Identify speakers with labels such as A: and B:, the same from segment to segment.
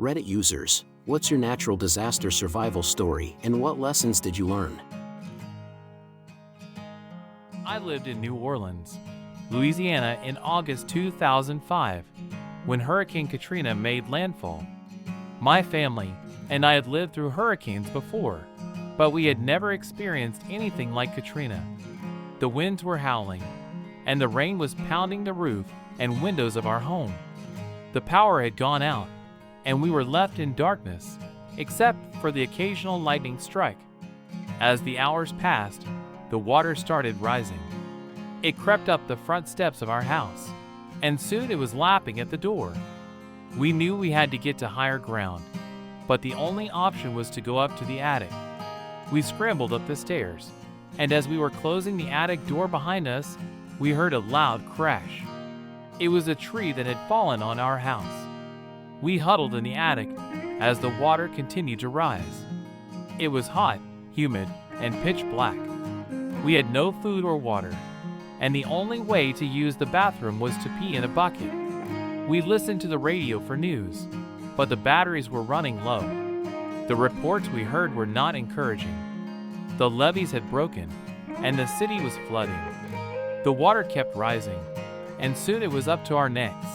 A: Reddit users, what's your natural disaster survival story and what lessons did you learn?
B: I lived in New Orleans, Louisiana in August 2005, when Hurricane Katrina made landfall. My family and I had lived through hurricanes before, but we had never experienced anything like Katrina. The winds were howling, and the rain was pounding the roof and windows of our home. The power had gone out, and we were left in darkness, except for the occasional lightning strike. As the hours passed, the water started rising. It crept up the front steps of our house, and soon it was lapping at the door. We knew we had to get to higher ground, but the only option was to go up to the attic. We scrambled up the stairs, and as we were closing the attic door behind us, we heard a loud crash. It was a tree that had fallen on our house. We huddled in the attic as the water continued to rise. It was hot, humid, and pitch black. We had no food or water, and the only way to use the bathroom was to pee in a bucket. We listened to the radio for news, but the batteries were running low. The reports we heard were not encouraging. The levees had broken, and the city was flooding. The water kept rising, and soon it was up to our necks.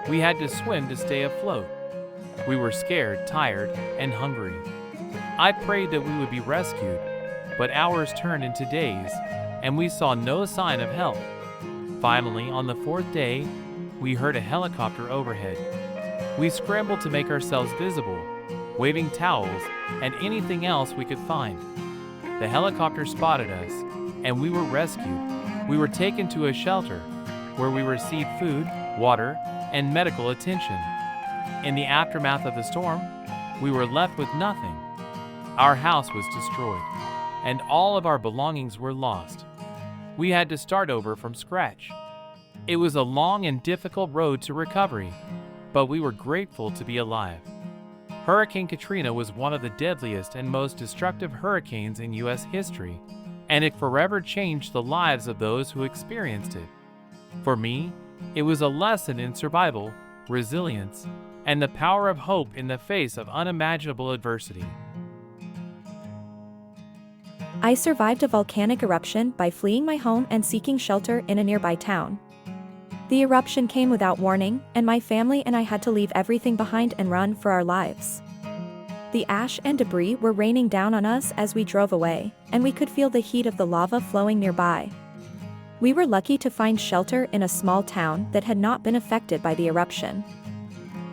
B: We had to swim to stay afloat. We were scared, tired, and hungry. I prayed that we would be rescued, but hours turned into days, and we saw no sign of help. Finally, on the fourth day, we heard a helicopter overhead. We scrambled to make ourselves visible, waving towels and anything else we could find. The helicopter spotted us, and we were rescued. We were taken to a shelter, where we received food, water, and medical attention. In the aftermath of the storm, we were left with nothing. Our house was destroyed, and all of our belongings were lost. We had to start over from scratch. It was a long and difficult road to recovery, but we were grateful to be alive. Hurricane Katrina was one of the deadliest and most destructive hurricanes in U.S. history, and it forever changed the lives of those who experienced it. For me, it was a lesson in survival, resilience, and the power of hope in the face of unimaginable adversity.
C: I survived a volcanic eruption by fleeing my home and seeking shelter in a nearby town. The eruption came without warning, and my family and I had to leave everything behind and run for our lives. The ash and debris were raining down on us as we drove away, and we could feel the heat of the lava flowing nearby. We were lucky to find shelter in a small town that had not been affected by the eruption.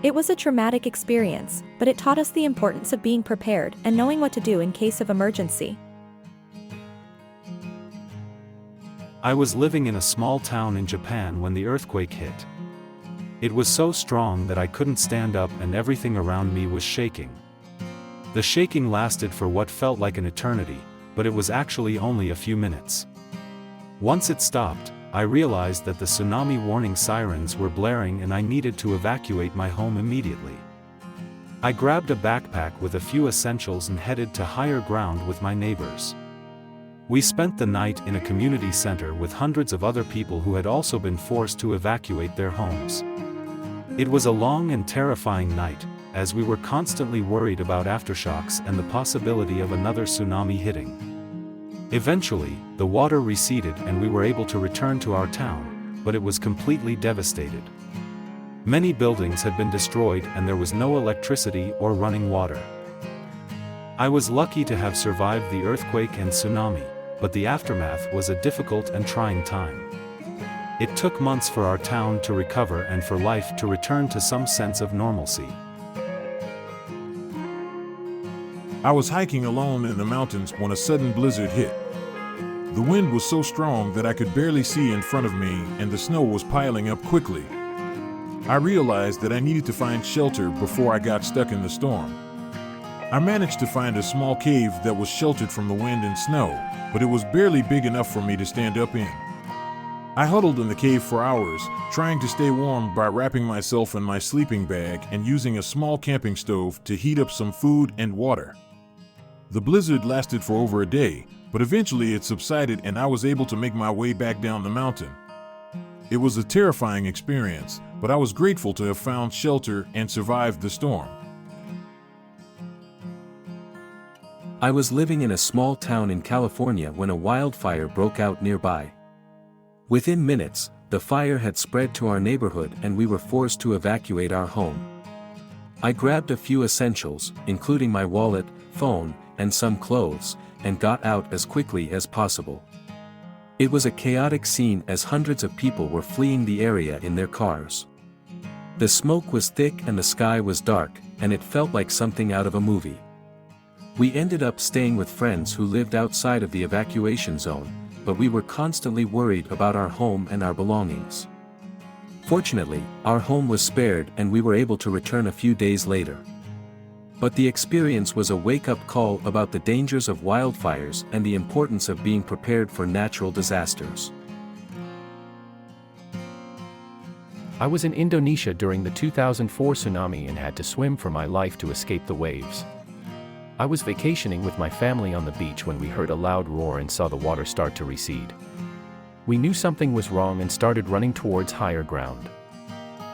C: It was a traumatic experience, but it taught us the importance of being prepared and knowing what to do in case of emergency.
D: I was living in a small town in Japan when the earthquake hit. It was so strong that I couldn't stand up and everything around me was shaking. The shaking lasted for what felt like an eternity, but it was actually only a few minutes. Once it stopped, I realized that the tsunami warning sirens were blaring and I needed to evacuate my home immediately. I grabbed a backpack with a few essentials and headed to higher ground with my neighbors. We spent the night in a community center with hundreds of other people who had also been forced to evacuate their homes. It was a long and terrifying night, as we were constantly worried about aftershocks and the possibility of another tsunami hitting. Eventually, the water receded and we were able to return to our town, but it was completely devastated. Many buildings had been destroyed and there was no electricity or running water. I was lucky to have survived the earthquake and tsunami, but the aftermath was a difficult and trying time. It took months for our town to recover and for life to return to some sense of normalcy.
E: I was hiking alone in the mountains when a sudden blizzard hit. The wind was so strong that I could barely see in front of me and the snow was piling up quickly. I realized that I needed to find shelter before I got stuck in the storm. I managed to find a small cave that was sheltered from the wind and snow, but it was barely big enough for me to stand up in. I huddled in the cave for hours, trying to stay warm by wrapping myself in my sleeping bag and using a small camping stove to heat up some food and water. The blizzard lasted for over a day, but eventually it subsided and I was able to make my way back down the mountain. It was a terrifying experience, but I was grateful to have found shelter and survived the storm.
F: I was living in a small town in California when a wildfire broke out nearby. Within minutes, the fire had spread to our neighborhood and we were forced to evacuate our home. I grabbed a few essentials, including my wallet, phone, and some clothes, and got out as quickly as possible. It was a chaotic scene as hundreds of people were fleeing the area in their cars. The smoke was thick and the sky was dark, and it felt like something out of a movie. We ended up staying with friends who lived outside of the evacuation zone, but we were constantly worried about our home and our belongings. Fortunately, our home was spared and we were able to return a few days later. But the experience was a wake-up call about the dangers of wildfires and the importance of being prepared for natural disasters.
G: I was in Indonesia during the 2004 tsunami and had to swim for my life to escape the waves. I was vacationing with my family on the beach when we heard a loud roar and saw the water start to recede. We knew something was wrong and started running towards higher ground.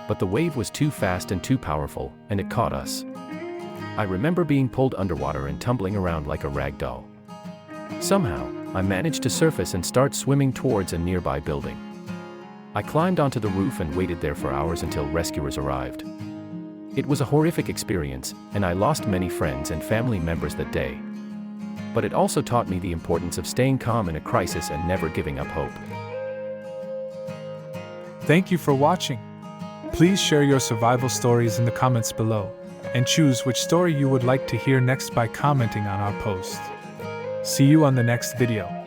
G: But the wave was too fast and too powerful, and it caught us. I remember being pulled underwater and tumbling around like a rag doll. Somehow, I managed to surface and start swimming towards a nearby building. I climbed onto the roof and waited there for hours until rescuers arrived. It was a horrific experience, and I lost many friends and family members that day. But it also taught me the importance of staying calm in a crisis and never giving up hope.
H: Thank you for watching. Please share your survival stories in the comments below, and choose which story you would like to hear next by commenting on our post. See you on the next video.